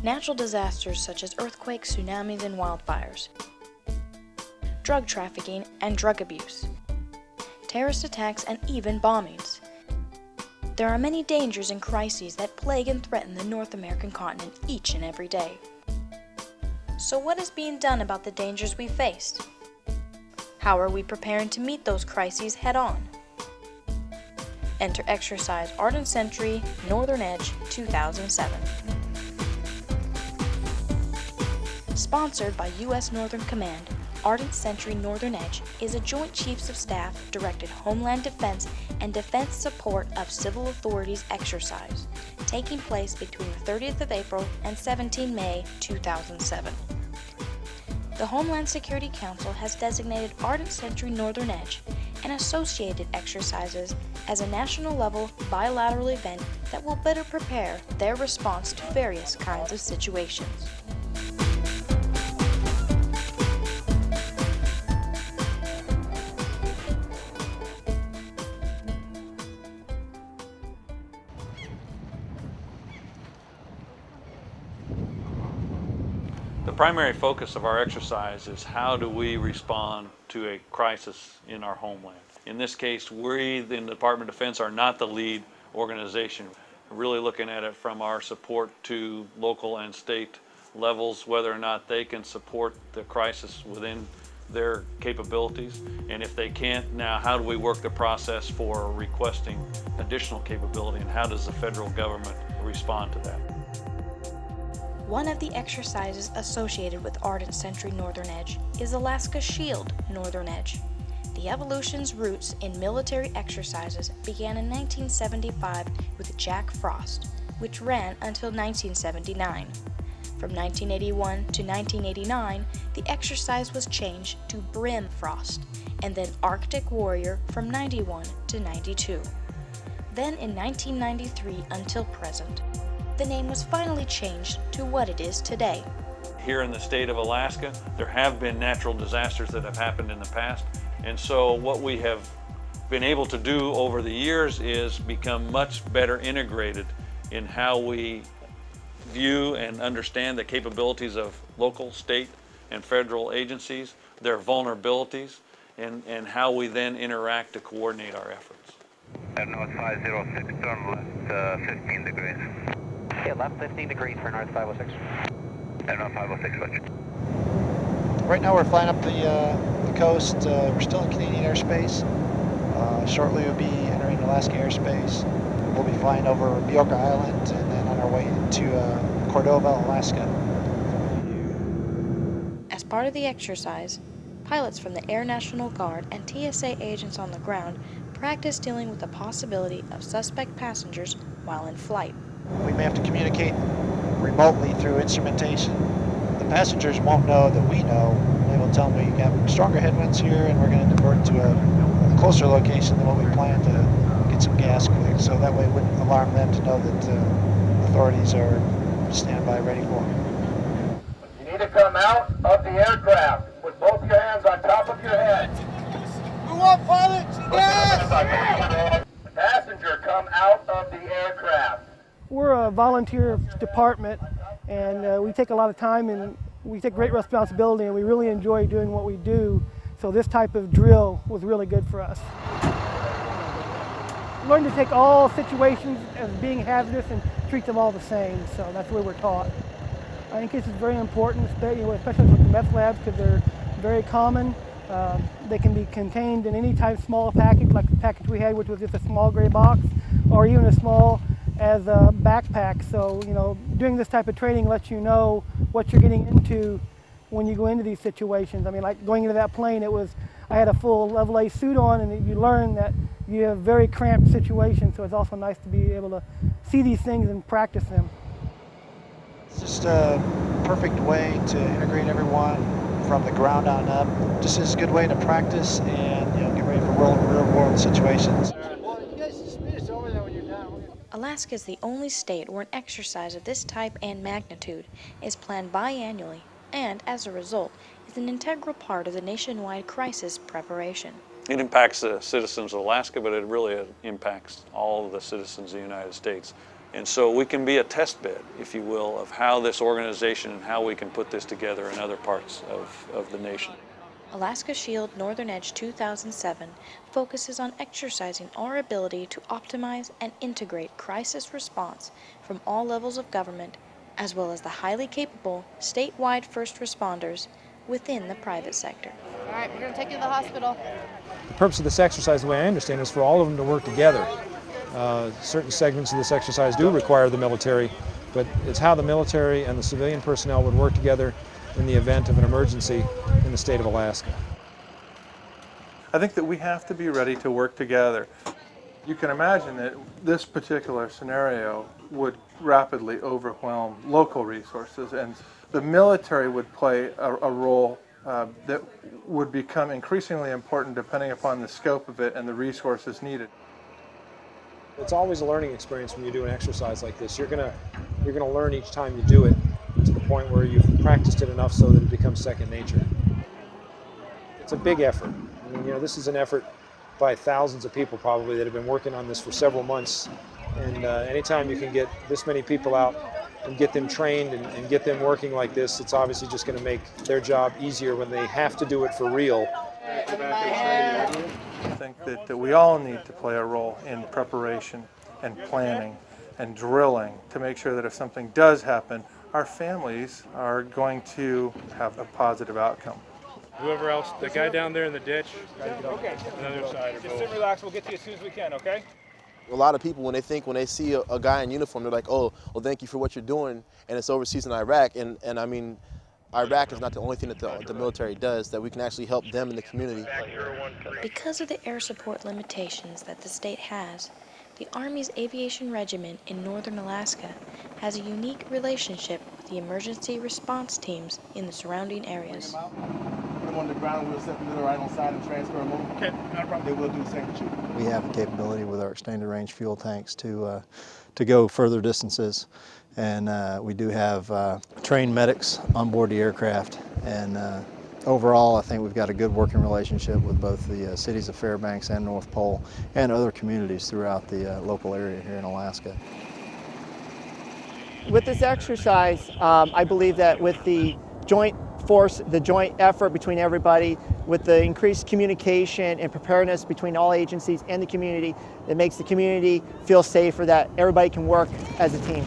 natural disasters such as earthquakes, tsunamis, and wildfires, drug trafficking and drug abuse, terrorist attacks, and even bombings. There are many dangers and crises that plague and threaten the North American continent each and every day. So what is being done about the dangers we face? How are we preparing to meet those crises head-on? Enter exercise Ardent Sentry Northern Edge 2007. Sponsored by U.S. Northern Command, Ardent Sentry Northern Edge is a Joint Chiefs of Staff directed Homeland Defense and Defense Support of Civil Authorities exercise, taking place between the 30th of April and 17 May 2007. The Homeland Security Council has designated Ardent Sentry Northern Edge and associated exercises as a national-level bilateral event that will better prepare their response to various kinds of situations. The primary focus of our exercise is how do we respond to a crisis in our homeland. In this case, we in the Department of Defense are not the lead organization. We're really looking at it from our support to local and state levels, whether or not they can support the crisis within their capabilities. And if they can't, now how do we work the process for requesting additional capability, and how does the federal government respond to that? One of the exercises associated with Ardent Sentry Northern Edge is Alaska Shield Northern Edge. The evolution's roots in military exercises began in 1975 with Jack Frost, which ran until 1979. From 1981 to 1989, the exercise was changed to Brim Frost, and then Arctic Warrior from 91 to 92. Then in 1993 until present, the name was finally changed to what it is today. Here in the state of Alaska, there have been natural disasters that have happened in the past, and so what we have been able to do over the years is become much better integrated in how we view and understand the capabilities of local, state, and federal agencies, their vulnerabilities, and how we then interact to coordinate our efforts. North 506, turn left 15 degrees. Okay, left 15 degrees for North 506. North 506, switch. Right now we're flying up the coast. We're still in Canadian airspace. Shortly we'll be entering Alaska airspace. We'll be flying over Bioko Island and then on our way into Cordova, Alaska. As part of the exercise, pilots from the Air National Guard and TSA agents on the ground practice dealing with the possibility of suspect passengers while in flight. We may have to communicate remotely through instrumentation. The passengers won't know that we know. They will tell me we have stronger headwinds here and we're going to divert to a closer location than what we planned to get some gas quick. So that way it wouldn't alarm them to know that authorities are standby ready for them. You need to come out of the aircraft with both your hands on top of your head. We want pilots! Yes! Passenger, come out of the aircraft. We're a volunteer department, and we take a lot of time and we take great responsibility, and we really enjoy doing what we do. So this type of drill was really good for us. Learn to take all situations as being hazardous and treat them all the same. So that's the way we're taught. I think this is very important, especially with the meth labs, because they're very common. They can be contained in any type of small package, like the package we had, which was just a small gray box, or even as small as a backpack. So, doing this type of training lets you know what you're getting into when you go into these situations. I mean, like going into that plane, I had a full level A suit on, and you learn that you have very cramped situations, so it's also nice to be able to see these things and practice them. It's just a perfect way to integrate everyone from the ground on up. Just is a good way to practice and get ready for real-world situations. Alaska is the only state where an exercise of this type and magnitude is planned biannually and, as a result, is an integral part of the nationwide crisis preparation. It impacts the citizens of Alaska, but it really impacts all of the citizens of the United States. And so we can be a test bed, if you will, of how this organization and how we can put this together in other parts of the nation. Alaska Shield Northern Edge 2007 focuses on exercising our ability to optimize and integrate crisis response from all levels of government, as well as the highly capable statewide first responders within the private sector. All right, we're going to take you to the hospital. The purpose of this exercise, the way I understand it, is for all of them to work together. Certain segments of this exercise do require the military, but it's how the military and the civilian personnel would work together in the event of an emergency in the state of Alaska. I think that we have to be ready to work together. You can imagine that this particular scenario would rapidly overwhelm local resources, and the military would play a role that would become increasingly important depending upon the scope of it and the resources needed. It's always a learning experience when you do an exercise like this. You're gonna learn each time you do it to the point where you've practiced it enough so that it becomes second nature. It's a big effort. I mean, this is an effort by thousands of people probably that have been working on this for several months. And anytime you can get this many people out and get them trained and get them working like this, it's obviously just going to make their job easier when they have to do it for real. I think that we all need to play a role in preparation and planning and drilling to make sure that if something does happen, our families are going to have a positive outcome. Whoever else, the guy down there in the ditch, okay, another side or both. Just sit relax, we'll get to you as soon as we can, okay? A lot of people, when they see a guy in uniform, they're like, oh, well, thank you for what you're doing, and it's overseas in Iraq. And I mean, Iraq is not the only thing that the military does, that we can actually help them in the community. Because of the air support limitations that the state has, the Army's Aviation Regiment in northern Alaska has a unique relationship with the emergency response teams in the surrounding areas. Put them on the ground, we'll set them to the right on side and transfer them over. Okay, not a problem. They will do the same with you. We have the capability with our extended range fuel tanks to go further distances. And we do have trained medics on board the aircraft. And overall, I think we've got a good working relationship with both the cities of Fairbanks and North Pole and other communities throughout the local area here in Alaska. With this exercise, I believe that with the joint force, the joint effort between everybody, with the increased communication and preparedness between all agencies and the community, it makes the community feel safer, that everybody can work as a team.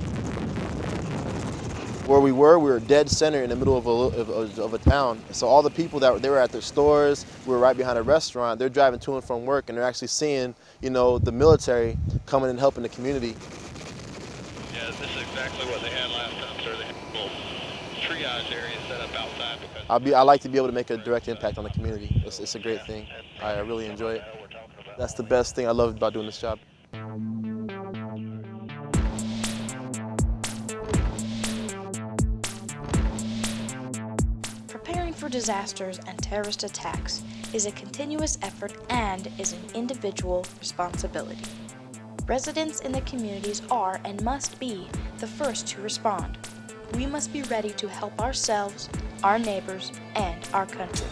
Where we were dead center in the middle of a town. So all the people they were at their stores, we were right behind a restaurant, they're driving to and from work, and they're actually seeing, the military coming and helping the community. Yeah, this is exactly what they had last time, sir. They had a little triage area set up outside. I like to be able to make a direct impact on the community. It's a great thing. I really enjoy it. That's the best thing I love about doing this job. Preparing for disasters and terrorist attacks is a continuous effort and is an individual responsibility. Residents in the communities are and must be the first to respond. We must be ready to help ourselves, our neighbors, and our country.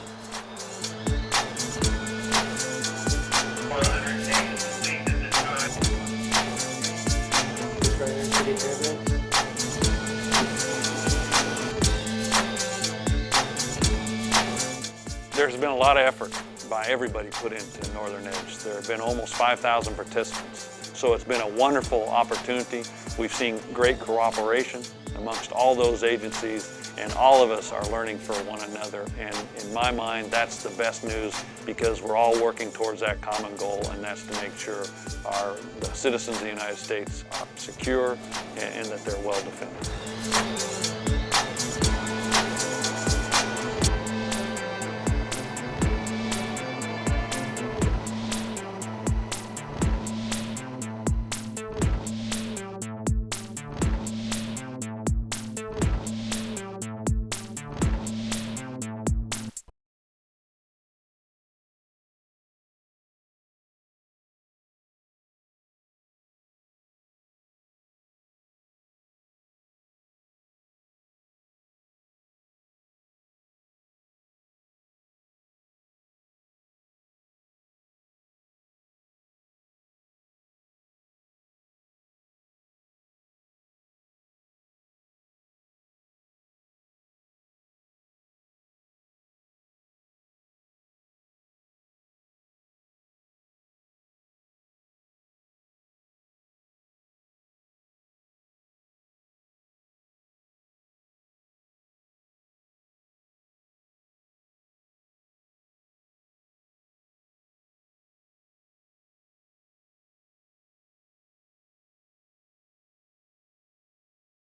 There's been a lot of effort by everybody put into Northern Edge. There have been almost 5,000 participants. So it's been a wonderful opportunity. We've seen great cooperation amongst all those agencies, and all of us are learning for one another. And in my mind, that's the best news, because we're all working towards that common goal, and that's to make sure the citizens of the United States are secure and that they're well defended.